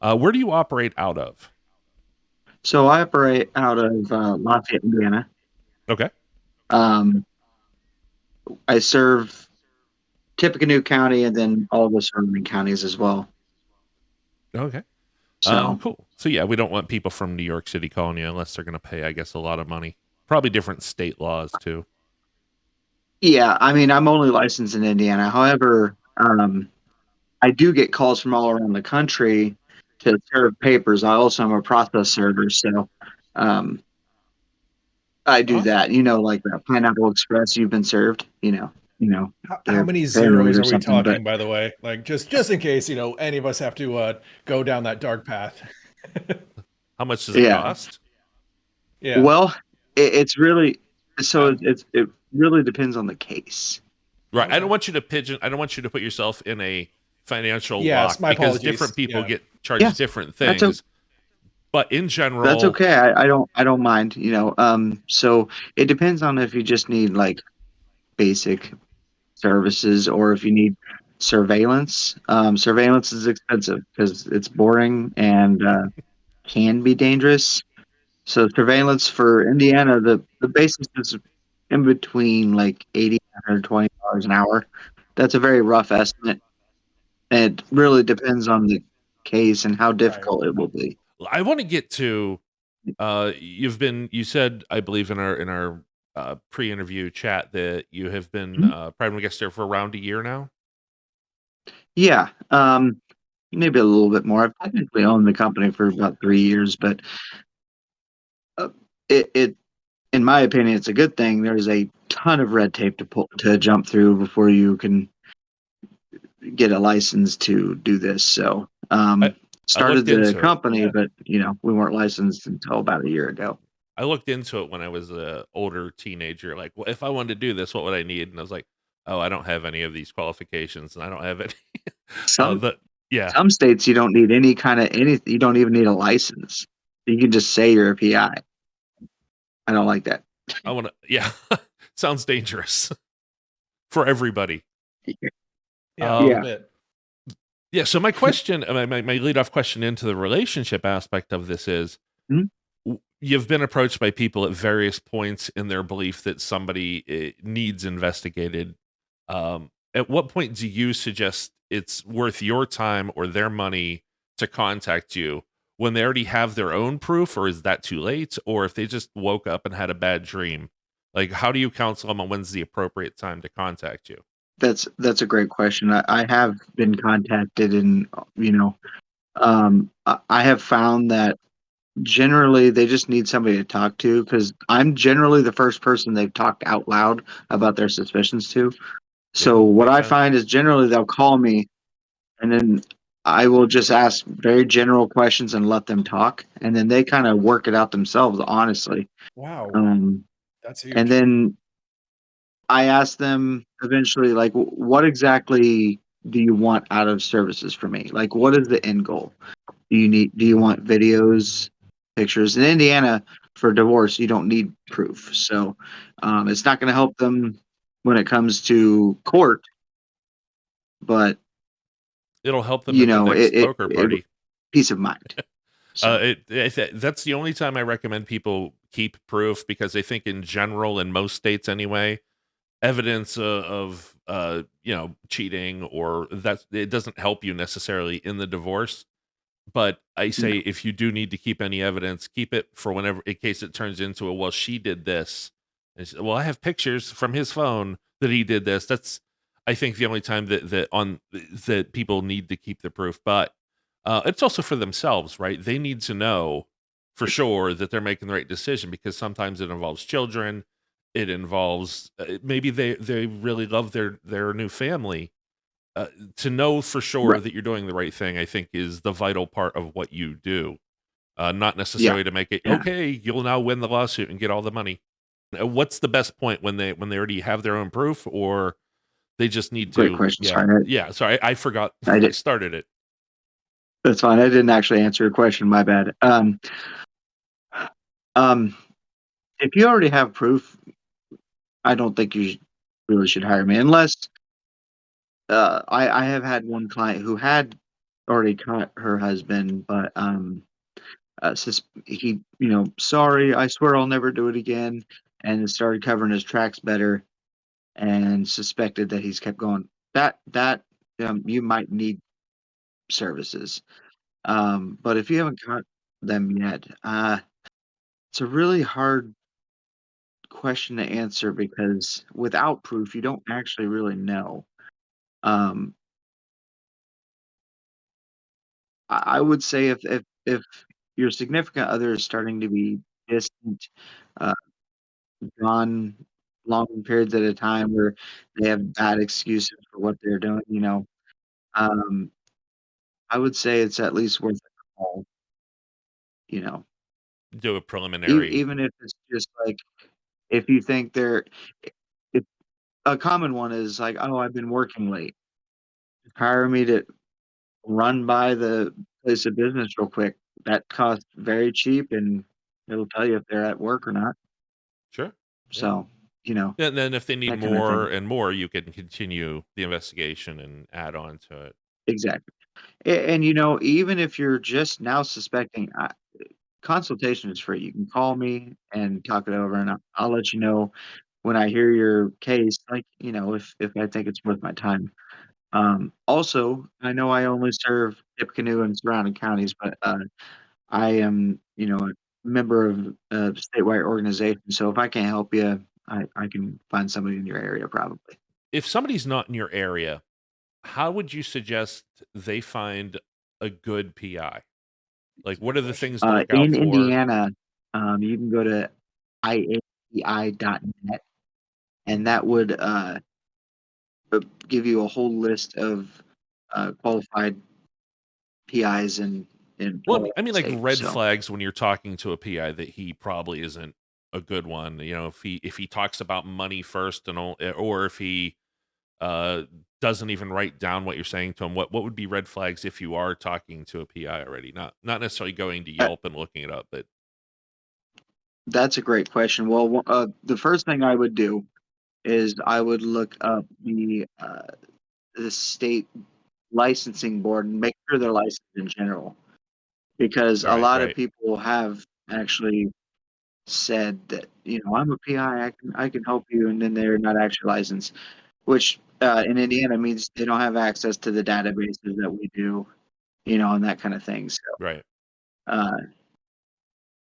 Where do you operate out of? So I operate out of Lafayette, Indiana. Okay. Um, I serve Tippecanoe County and then all the surrounding counties as well. Okay. So Cool. So yeah, we don't want people from New York City calling you unless they're going to pay, I guess, a lot of money. Probably different state laws too. yeah, I mean, I'm only licensed in Indiana. However, I do get calls from all around the country to serve papers. I also am a process server, so um, I do Awesome. that. You know, like that Pineapple Express. You've been served. How They're many paranoid zeros or are we something. But talking, by the way? Like just in case, any of us have to go down that dark path. How much does it yeah, cost? Yeah. well, it's really so Um, it really depends on the case. Right. I don't okay. want you to pigeon. I don't want you to put yourself in a financial Yes, lock my because different apologies. people Yeah. get Yeah, charged different that's okay. things. But in That's general, okay. I don't mind. So it depends on if you just need like basic services or if you need surveillance. Surveillance is expensive because it's boring and can be dangerous. So surveillance for Indiana, the basis is in between like 80 and $120 an hour. That's a very rough estimate. And it really depends on the case and how Right. difficult it will be. I want to get to. You said, I believe in our pre-interview chat that you have been Mhm. private guest there for around a year now. Yeah, maybe a little bit more. I've technically owned the company for about 3 years, but uh, it in my opinion, it's a good thing. There's a ton of red tape to jump through before you can get a license to do this. So, I I started looked the into it. company, but we weren't licensed until about a year ago. I looked into it when I was a older teenager. Like, well, if I wanted to do this, what would I need? And I was like, oh, I don't have any of these qualifications, and I don't have any. Some The yeah, some states you don't need any kind of any. You don't even need a license. You can just say you're a PI. I don't like that. I want to. Yeah, sounds dangerous for everybody. Yeah, a little Um, Yeah. bit. yeah. So my question, my lead off question into the relationship aspect of this is Mhm. you've been approached by people at various points in their belief that somebody needs investigated. At what point do you suggest it's worth your time or their money to contact you when they already have their own proof, or is that too late? Or if they just woke up and had a bad dream, like how do you counsel them on when's the appropriate time to contact you? That's a great question. I have been contacted, and I have found that generally they just need somebody to talk to because I'm generally the first person they've talked out loud about their suspicions to. So Yeah, what makes I sense. find is generally they'll call me and then I will just ask very general questions and let them talk, and then they kind of work it out themselves, honestly. Wow, Um, that's and huge. then I ask them eventually, like, what exactly do you want out of services for me? Like, what is the end goal? Do you want videos, pictures? In Indiana, for divorce, you don't need proof. So it's not going to help them when it comes to court, but It'll help them in the next poker it party. peace of mind. So That's the only time I recommend people keep proof because I think in general, in most states anyway, evidence of cheating or that it doesn't help you necessarily in the divorce. But I yeah, say if you do need to keep any evidence, keep it for whenever in case it turns into a well, she did this. And she, well, I have pictures from his phone that he did this. That's I think the only time that people need to keep the proof. But it's also for themselves, right? They need to know for sure that they're making the right decision because sometimes it involves children. It involves maybe they really love their new family uh, to know for sure right, that you're doing the right thing, I think, is the vital part of what you do. Not yeah, necessarily to make it yeah. okay. You'll now win the lawsuit and get all the money. What's the best point when they already have their own proof, or they just need Great to? question. Yeah, Sorry, yeah. Sorry, I forgot. I I did. started it. That's fine. I didn't actually answer your question. My bad. Um, if you already have proof, I don't think really should hire me unless I have had one client who had already caught her husband, but he, sorry, I swear I'll never do it again, and started covering his tracks better, and suspected that he's kept going. That you might need services. But if you haven't caught them yet, it's a really hard question to answer because without proof, you don't actually really know. Um, I would say if your significant other is starting to be distant, uh, gone long periods at a time where they have bad excuses for what they're doing, um, I would say it's at least worth a call, you know, Do a preliminary. even if it's just like if you think they're if a common one is like, "Oh, I've been working late. Hire me to run by the place of business real quick." That costs very cheap, and it'll tell you if they're at work or not. Sure. Yeah. So, you know, And then if they need that kinda more thing. and more, you can continue the investigation and add on to it. Exactly. And, even if you're just now suspecting, consultation is free. You can call me and talk it over, and I'll let you know when I hear your case, like, if I think it's worth my time. Also, I know I only serve Tippecanoe and surrounding counties, but, I am, a member of a statewide organization, so if I can't help you, I can find somebody in your area probably. If somebody's not in your area, how would you suggest they find a good PI? It's Like, a what good are the question. things to look out In for? Indiana, you can go to iapi.net, and that would, give you a whole list of, qualified PIs in Well, all over I the mean, like state, red so flags when you're talking to a PI that he probably isn't a good one. If he talks about money first and all, or if he uh doesn't even write down what you're saying to him, what would be red flags if you are talking to a PI already? Not necessarily going to that Yelp and looking it up, but that's a great question. Well, the first thing I would do is I would look up the state licensing board and make sure they're licensed in general, because a right, lot of right, people have actually said that, I'm a PI, I can help you, and then they're not actually licensed, which in Indiana means they don't have access to the databases that we do, and that kind of thing. So, right. uh,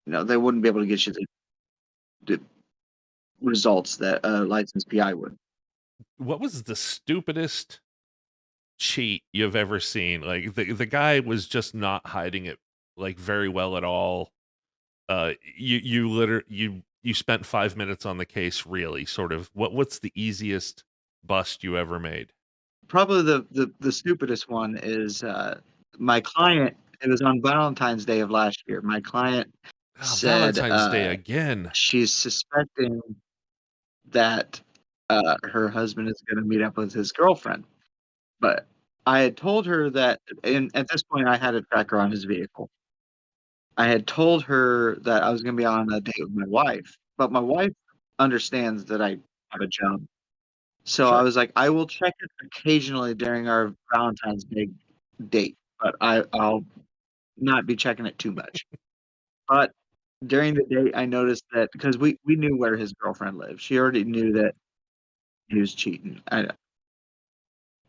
they wouldn't be able to get you the results that a licensed PI would. What was the stupidest cheat you've ever seen? Like the guy was just not hiding it like very well at all. You spent 5 minutes on the case, really, sort of. What's the easiest bust you ever made? Probably the stupidest one is my client. It was on Valentine's Day of last year. My client Oh, said Valentine's Day again. she's suspecting that her husband is going to meet up with his girlfriend. But I had told her that, and at this point, I had a tracker on his vehicle. I had told her that I was going to be on a date with my wife, but my wife understands that I have a job. So I Sure. was like, I will check it occasionally during our Valentine's Day date, but I'll not be checking it too much. But during the date, I noticed that because we knew where his girlfriend lived, she already knew that he was cheating.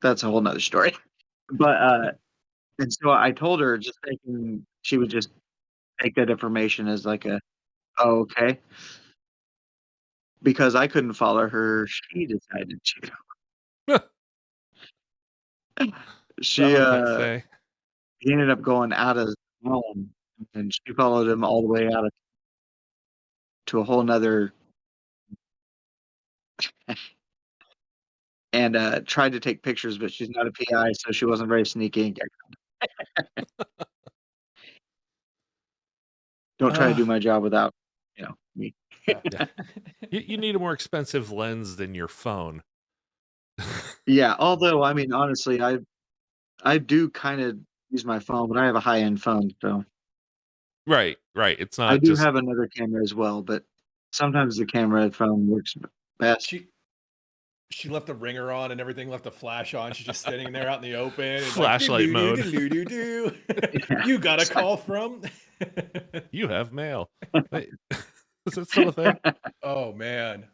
That's a whole nother story. But and so I told her, just thinking she would just take that information as like oh, okay, because I couldn't follow her. She decided to. She Valentine's Day. he ended up going out of home, and she followed him all the way out to a whole nother and tried to take pictures, but she's not a PI, so she wasn't very sneaky. And don't try to Uh, do my job without, me. Yeah. yeah. You need a more expensive lens than your phone. Yeah, although I mean, honestly, I do kind of use my phone, but I have a high end phone, so Right, right. It's I not do just have another camera as well. But sometimes the camera phone works best. She she left the ringer on and everything, left the flash on. She's just standing there out in the open. And Flashlight mode. You got a call from? You have mail. Wait, is that still a thing? Oh man.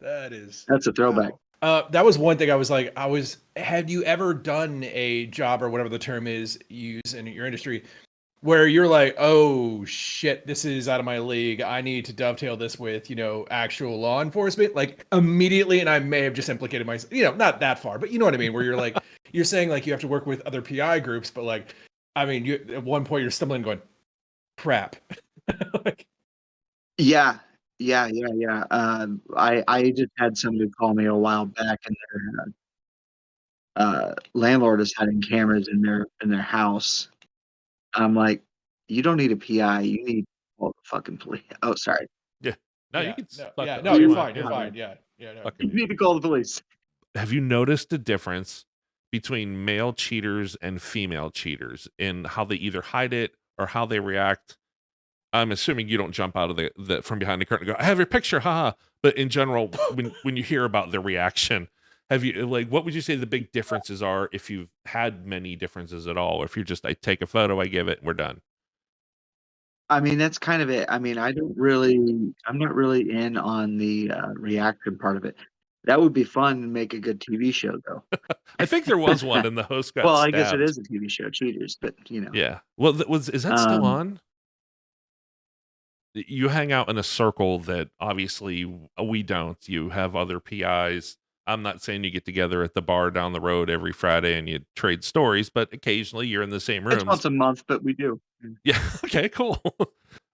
That is That's a throwback. wow. That was one thing have you ever done a job or whatever the term is used in your industry where you're like, oh shit, this is out of my league. I need to dovetail this with, actual law enforcement, like immediately. And I may have just implicated myself, not that far, but you know what I mean? Where you're like, you're saying like you have to work with other PI groups, but like, I mean, at one point you're stumbling going, crap. Like, Yeah. I just had somebody call me a while back, and their landlord is hiding cameras in their house. I'm like, you don't need a PI. You need to call the fucking police. Oh, sorry. Yeah. No, you yeah, can. no, Fuck yeah, that. no, Oh, you're you fine. want- You're yeah. fine. Yeah. No. Fucking- You need to call the police. Have you noticed a difference between male cheaters and female cheaters in how they either hide it or how they react? I'm assuming you don't jump out of the from behind the curtain and go, "I have your picture, haha." But in general, when you hear about the reaction, have you like what would you say the big differences are if you've had many differences at all? Or if you're just I take a photo, I give it, we're done. I mean, that's kind of it. I mean, I'm not really in on the reaction part of it. That would be fun and make a good TV show, though. I think there was one and the host got Well, I guess it stabbed. is a TV show, Cheaters, but Yeah. Well, is that still Um, on? You hang out in a circle that obviously we don't. You have other PIs. I'm not saying you get together at the bar down the road every Friday and you trade stories, but occasionally you're in the same it's rooms. once a month, but we do. Yeah. Okay, cool.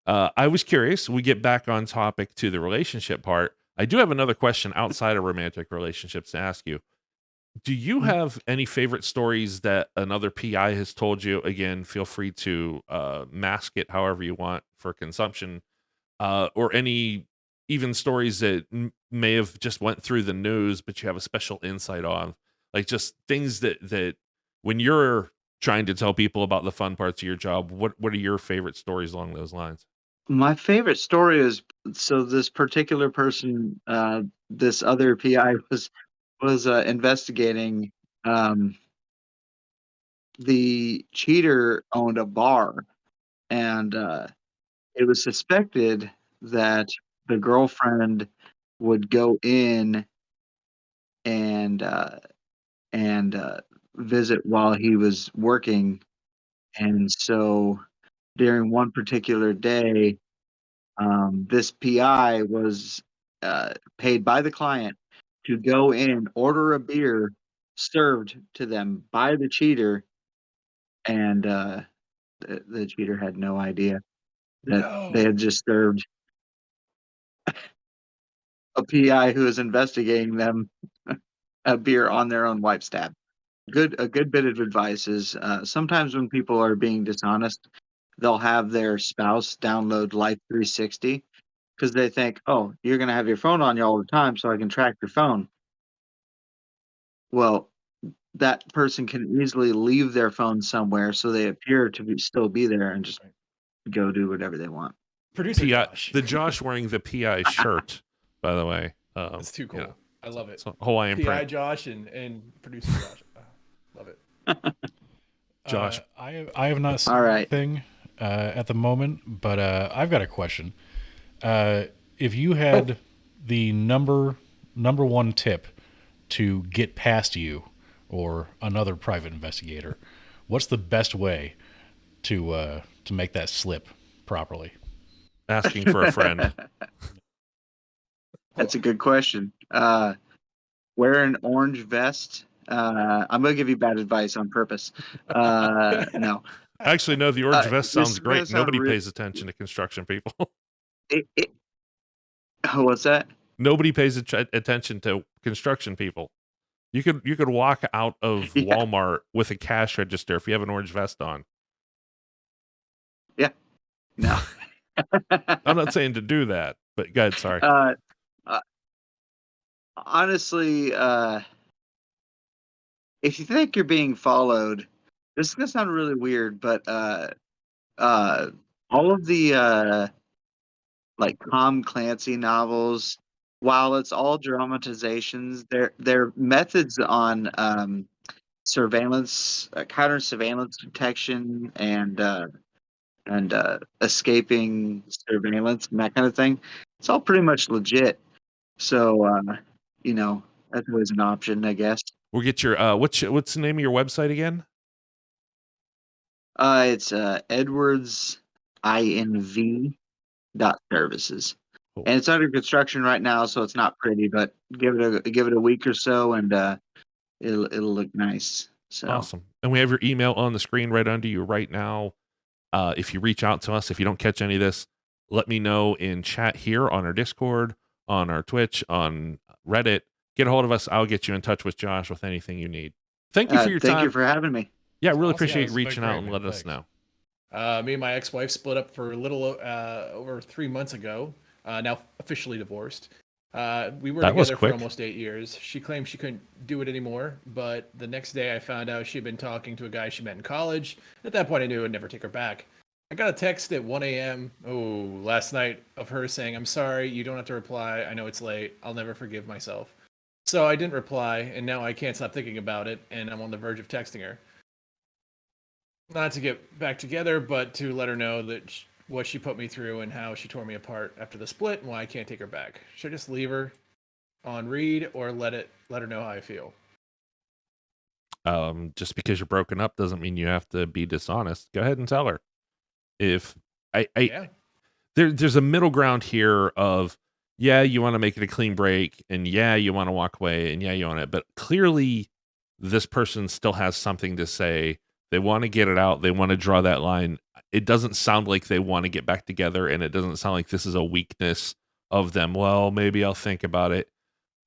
I was curious. We get back on topic to the relationship part. I do have another question outside of romantic relationships to ask you. Do you Mhm. have any favorite stories that another PI has told you? Again, feel free to mask it however you want for consumption, or any even stories that may have just went through the news, but you have a special insight on, like just things that when you're trying to tell people about the fun parts of your job, what are your favorite stories along those lines? My favorite story is so this particular person, this other PI was investigating. Um, the cheater owned a bar, and it was suspected that the girlfriend would go in and and visit while he was working. And so during one particular day, this PI was paid by the client to go in, order a beer served to them by the cheater, and the cheater had no idea that they had No. just served a PI who was investigating them a beer on their own wife's tab. A good bit of advice is sometimes when people are being dishonest, they'll have their spouse download Life 360 because they think, oh, you're going to have your phone on you all the time, so I can track your phone. Well, that person can easily leave their phone somewhere, so they appear to still be there and just go do whatever they want. Producer PI, Josh. the Josh wearing the PI shirt, by the way. That's too cool. You know, I love it. so Hawaiian PI print. Josh and producer Josh. Love it. Josh, I have not seen All right. anything at the moment, but I've got a question. If you had the number one tip to get past you or another private investigator, what's the best way to make that slip properly? asking for a friend. That's a good question. Wear an orange vest. I'm gonna give you bad advice on purpose. No, Actually, no, the orange this vest sounds is gonna great. sound Nobody real. pays attention to construction people. What's that? Nobody pays attention to construction people. You could walk out of Yeah, Walmart with a cash register if you have an orange vest on. yeah, no. I'm not saying to do that, but good. Sorry. uh, honestly, if you think you're being followed, this is gonna sound really weird, but all of the like Tom Clancy novels while it's all dramatizations, their methods on surveillance, counter surveillance detection, and escaping surveillance and that kind of thing, it's all pretty much legit. So you know, that's always an option, I guess. We'll get your what's the name of your website again? It's Edwards INV services. Cool. And it's under construction right now, so it's not pretty, but give it a week or so, and it'll look nice. So Awesome. And we have your email on the screen right under you right now. If you reach out to us, if you don't catch any of this, let me know in chat here on our Discord, on our Twitch, on Reddit. Get a hold of us. I'll get you in touch with Josh with anything you need. Thank you for your thank you time. for having me. Yeah, That's really awesome. appreciate Yeah, you this has been reaching great, out and man. letting us Thanks. know. Me and my ex-wife split up for a little over 3 months ago. Now officially divorced. We were That was together for quick. almost 8 years. She claimed she couldn't do it anymore, but the next day I found out she'd been talking to a guy she met in college. At that point, I knew I'd never take her back. I got a text at 1 a.m. Last night of her saying, "I'm sorry, you don't have to reply. I know it's late. I'll never forgive myself." So I didn't reply, and now I can't stop thinking about it, and I'm on the verge of texting her. Not to get back together, but to let her know that what she put me through and how she tore me apart after the split and why I can't take her back. Should I just leave her on read or let her know how I feel? Just because you're broken up doesn't mean you have to be dishonest. Go ahead and tell her. If Yeah. there's a middle ground here of, yeah, you want to make it a clean break, and yeah, you want to walk away, and yeah, you want it, but clearly this person still has something to say. They want to get it out. They want to draw that line. It doesn't sound like they want to get back together, and it doesn't sound like this is a weakness of them. Well, maybe I'll think about it.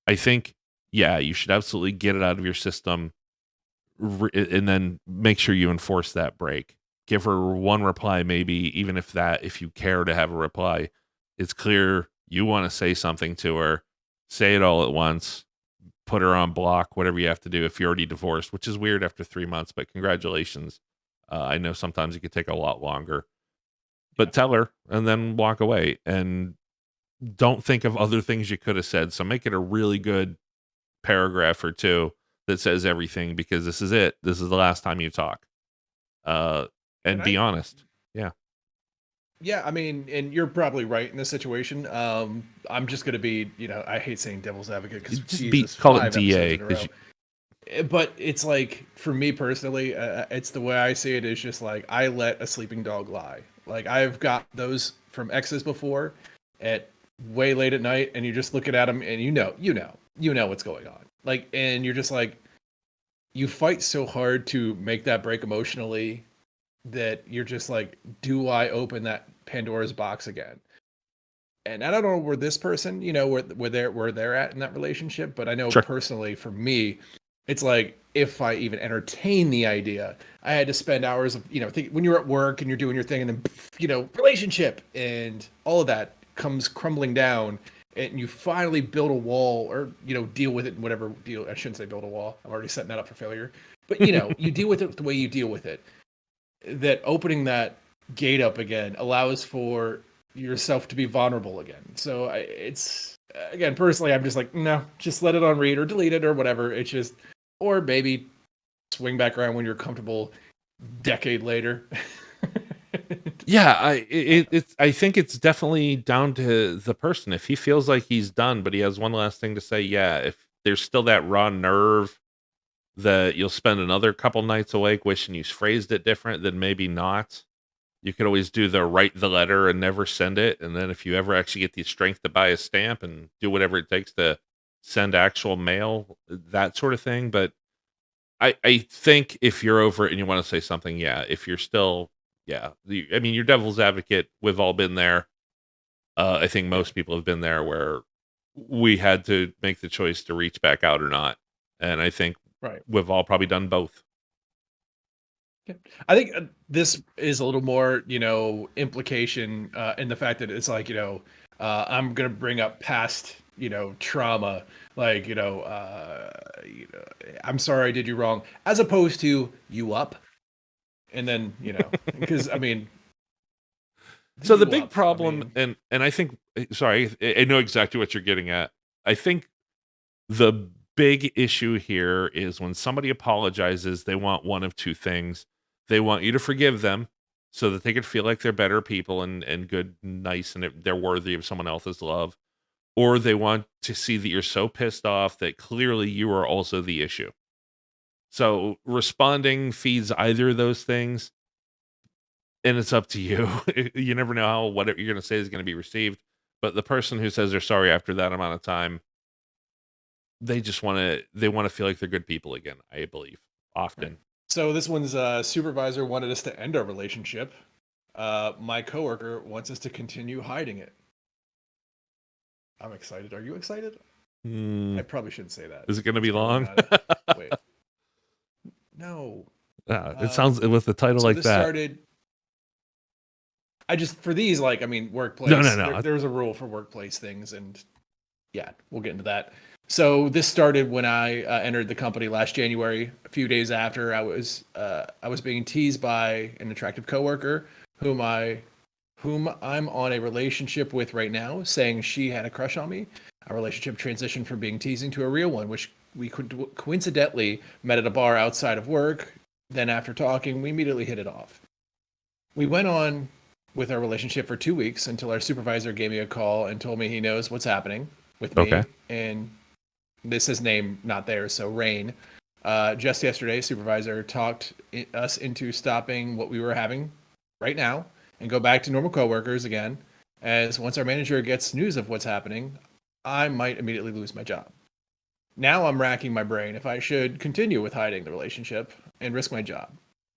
I think, yeah, you should absolutely get it out of your system, and then make sure you enforce that break. Give her one reply, maybe, even if you care to have a reply, it's clear you want to say something to her. Say it all at once. Put her on block, whatever you have to do if you're already divorced, which is weird after 3 months, but congratulations. I know sometimes it could take a lot longer, but tell her and then walk away, and don't think of other things you could have said. So make it a really good paragraph or two that says everything, because this is it. This is the last time you talk. And And be honest. Yeah. Yeah, I mean, and you're probably right in this situation. I'm just gonna be, I hate saying devil's advocate because Jesus, Call it 5 DA, episodes in a 'cause row. But it's like, for me personally, it's the way I see it is just like I let a sleeping dog lie. Like I've got those from exes before, at way late at night, and you're just looking at them, and you know what's going on. Like, and you're just like, you fight so hard to make that break emotionally that you're just like, do I open that Pandora's box again? And I don't know where this person, where they're at in that relationship, but I know Sure. personally for me, it's like if I even entertain the idea, I had to spend hours of, when you're at work and you're doing your thing, and then relationship and all of that comes crumbling down, and you finally build a wall, or deal with it in whatever deal. I shouldn't say build a wall. I'm already setting that up for failure. But you deal with it the way you deal with it. That opening that gate up again allows for yourself to be vulnerable again. So it's, again, personally, I'm just like, no, just let it on read or delete it or whatever. It's just, or maybe swing back around when you're comfortable decade later. Yeah, I think it's definitely down to the person. If he feels like he's done, but he has one last thing to say, yeah, if there's still that raw nerve that you'll spend another couple nights awake wishing you phrased it different, then maybe not. You could always do the write the letter and never send it. And then if you ever actually get the strength to buy a stamp and do whatever it takes to send actual mail, that sort of thing. But I think if you're over it and you want to say something, yeah, if you're still, yeah, I mean, you're devil's advocate. We've all been there. I think most people have been there where we had to make the choice to reach back out or not. And I think Right. we've all probably done both. I think this is a little more, implication in the fact that it's like, I'm gonna bring up past, trauma, like, I'm sorry I did you wrong, as opposed to you up, and then, because I mean, So the you big up, problem, and I think, sorry, I know exactly what you're getting at. I think the big issue here is when somebody apologizes, they want one of two things. They want you to forgive them so that they can feel like they're better people and good, nice, and they're worthy of someone else's love. Or they want to see that you're so pissed off that clearly you are also the issue. So responding feeds either of those things, and it's up to you. You never know how whatever you're going to say is going to be received. But the person who says they're sorry after that amount of time, they want to feel like they're good people again, I believe, often. Right. So this one's supervisor wanted us to end our relationship. My coworker wants us to continue hiding it. I'm excited. Are you excited? I probably shouldn't say that. Is it going to be long? Wait. No. It sounds with the title so like this that. started. For these, workplace. No. There's a rule for workplace things, and yeah, we'll get into that. So this started when I entered the company last January. A few days after I was being teased by an attractive coworker whom I'm on a relationship with right now, saying she had a crush on me. Our relationship transitioned from being teasing to a real one, which we coincidentally met at a bar outside of work. Then after talking, we immediately hit it off. We went on with our relationship for 2 weeks until our supervisor gave me a call and told me he knows what's happening with me. Okay. And this is name not there, so Rain. Just yesterday, supervisor talked us into stopping what we were having right now and go back to normal coworkers again, as once our manager gets news of what's happening, I might immediately lose my job. Now I'm racking my brain if I should continue with hiding the relationship and risk my job.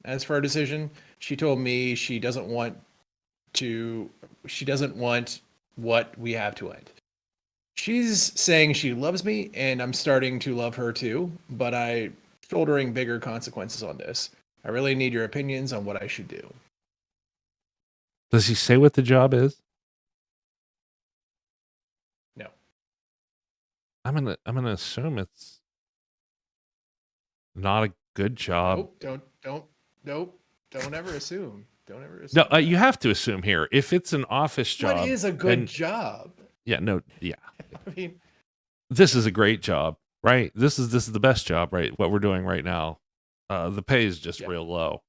As for our decision, she told me she doesn't want what we have to end. She's saying she loves me and I'm starting to love her too, but I'm shouldering bigger consequences on this. I really need your opinions on what I should do. Does he say what the job is? No. I'm gonna assume it's not a good job. Nope. Don't ever assume. Don't ever assume. No, you have to assume here. If it's an office job, what is a good job? Yeah, no, yeah. I mean, This is a great job, right? This is the best job, right? What we're doing right now. The pay is just real low.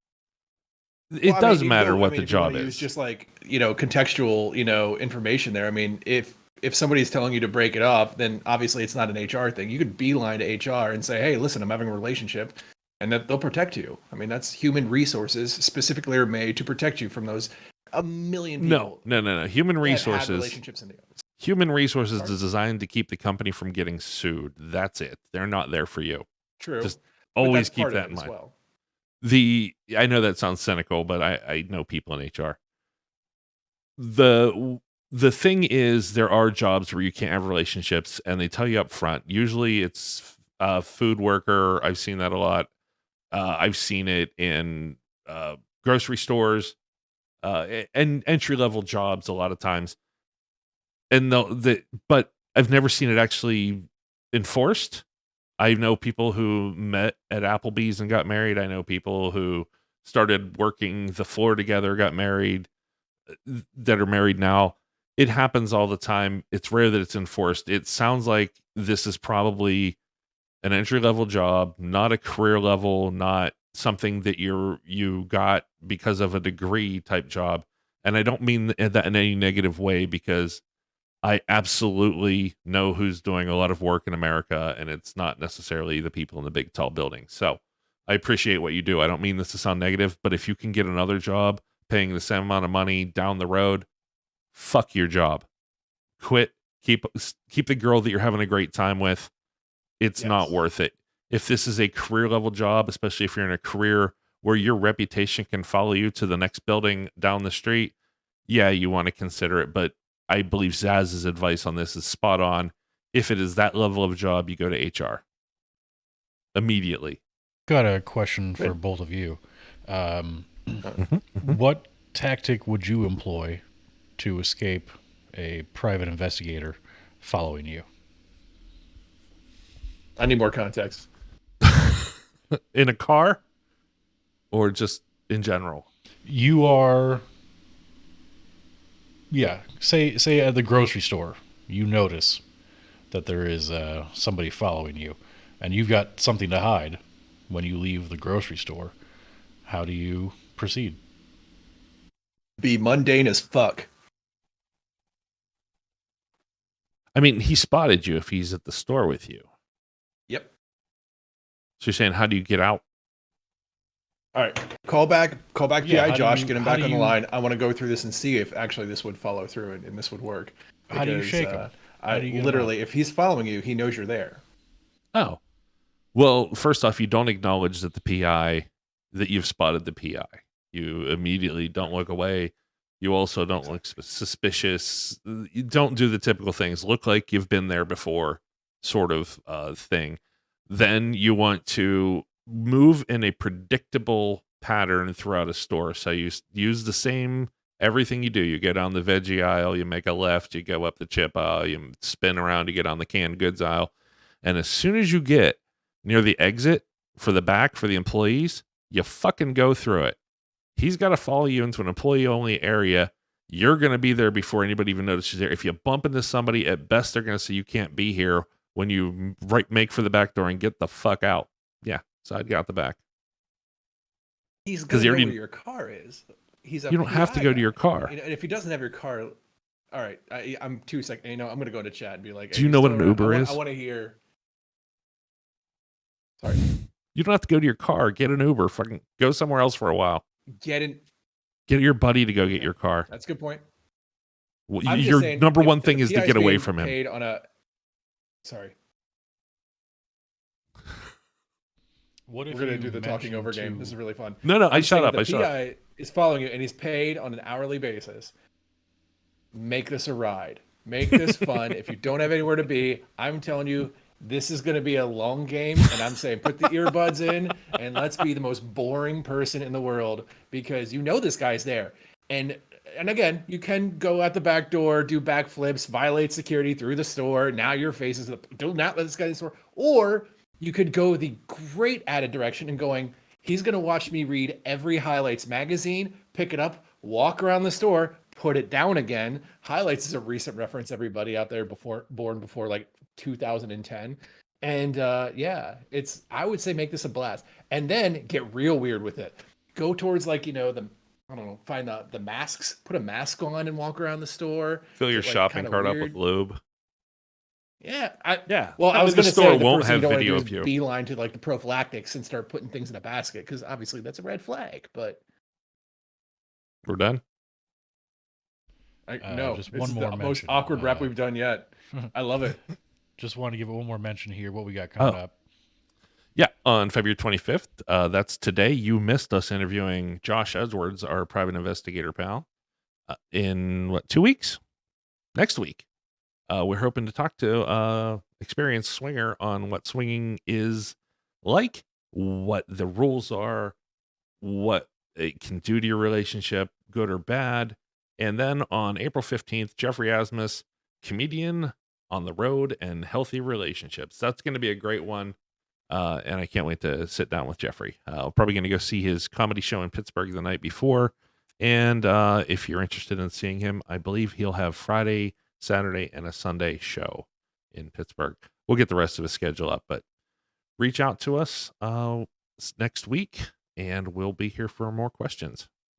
It does matter what the job is. Use just contextual, information there. I mean, if somebody's telling you to break it off, then obviously it's not an HR thing. You could beeline to HR and say, "Hey, listen, I'm having a relationship," and that they'll protect you. I mean, that's human resources specifically are made to protect you from those a million people. No. Human resources. Relationships in the office. Human resources is designed to keep the company from getting sued. That's it. They're not there for you. True. Just always keep that in mind. Well. I know that sounds cynical, but I know people in HR. The thing is, there are jobs where you can't have relationships, and they tell you up front. Usually, it's food worker. I've seen that a lot. I've seen it in grocery stores and entry level jobs a lot of times. And but I've never seen it actually enforced. I know people who met at Applebee's and got married. I know people who started working the floor together, got married, that are married now. It happens all the time. It's rare that it's enforced. It sounds like this is probably an entry level job, not a career level, not something that you got because of a degree type job. And I don't mean that in any negative way, because I absolutely know who's doing a lot of work in America, and it's not necessarily the people in the big tall buildings. So I appreciate what you do. I don't mean this to sound negative, but if you can get another job paying the same amount of money down the road, fuck your job. Quit. Keep the girl that you're having a great time with. It's not worth it. If this is a career level job, especially if you're in a career where your reputation can follow you to the next building down the street, yeah, you want to consider it. But I believe Zaz's advice on this is spot on. If it is that level of job, you go to HR immediately. Got a question for both of you. What tactic would you employ to escape a private investigator following you? I need more context. In a car or just in general? You are, say at the grocery store, you notice that there is somebody following you, and you've got something to hide when you leave the grocery store. How do you proceed? Be mundane as fuck. I mean, he spotted you if he's at the store with you. Yep. So you're saying, how do you get out? All right. Call back Yeah, GI how do Josh, you- get him how back do on the you- line. I want to go through this and see if actually this would follow through and this would work. How do you shake him? How do you get him literally, if he's following you, he knows you're there. Oh, well, first off, you don't acknowledge that that you've spotted the PI. You immediately don't look away. You also don't look suspicious. You don't do the typical things. Look like you've been there before, sort of thing. Then you want to move in a predictable pattern throughout a store. So you use the same everything you do. You go down the veggie aisle, you make a left, you go up the chip aisle, you spin around, you get on the canned goods aisle. And as soon as you get near the exit for the back for the employees, you fucking go through it. He's got to follow you into an employee only area. You're going to be there before anybody even notices there. If you bump into somebody, at best they're going to say you can't be here when you make for the back door and get the fuck out. Yeah, so I'd get out the back. He's going to you know already- where your car is. He's a You don't have to PI go to your guy. car. You know, and if he doesn't have your car, all right, I'm 2 seconds. You know, I'm going to go into chat and be like, Do you know what an still around? Uber I is? want to hear. Sorry. You don't have to go to your car. Get an Uber. Fucking go somewhere else for a while. Get Get your buddy to go get your car. That's a good point. Well, I'm just your saying, number if one the thing is to PI get away being from him. paid on a. Sorry, What if we're gonna you do the talking mention over game. to- This is really fun. No, I I'm shut saying up. if I the shut up. PI is following you and he's paid on an hourly basis. Make this a ride. Make this fun. If you don't have anywhere to be, I'm telling you, this is going to be a long game. And I'm saying, put the earbuds in and let's be the most boring person in the world because you know this guy's there. And again, you can go out the back door, do backflips, violate security through the store. Now your face is do not let this guy in the store. Or you could go the great added direction and going, he's going to watch me read every highlights magazine, pick it up, walk around the store, put it down again. Highlights is a recent reference, everybody out there born before like 2010. And yeah, I would say make this a blast. And then get real weird with it. Go towards like, I don't know, find the masks, put a mask on and walk around the store. Fill your Get, like, shopping kinda cart up weird. with lube. Yeah. Yeah. Well, That I way was the going to store say the won't first thing have you don't want to video do of is you. beeline to like the prophylactics and start putting things in a basket because obviously that's a red flag. But We're done. no, just this one is more the most mention. awkward rap we've done yet. I love it. Just want to give it one more mention here. What we got coming Oh. up? Yeah, on February 25th. That's today. You missed us interviewing Josh Edwards, our private investigator pal, in 2 weeks? Next week. We're hoping to talk to experienced swinger on what swinging is like, what the rules are, what it can do to your relationship, good or bad. And then on April 15th, Jeffrey Asmus, comedian on the road and healthy relationships. That's going to be a great one. And I can't wait to sit down with Jeffrey. Probably going to go see his comedy show in Pittsburgh the night before. And if you're interested in seeing him, I believe he'll have Friday, Saturday, and a Sunday show in Pittsburgh. We'll get the rest of his schedule up, but reach out to us next week, and we'll be here for more questions.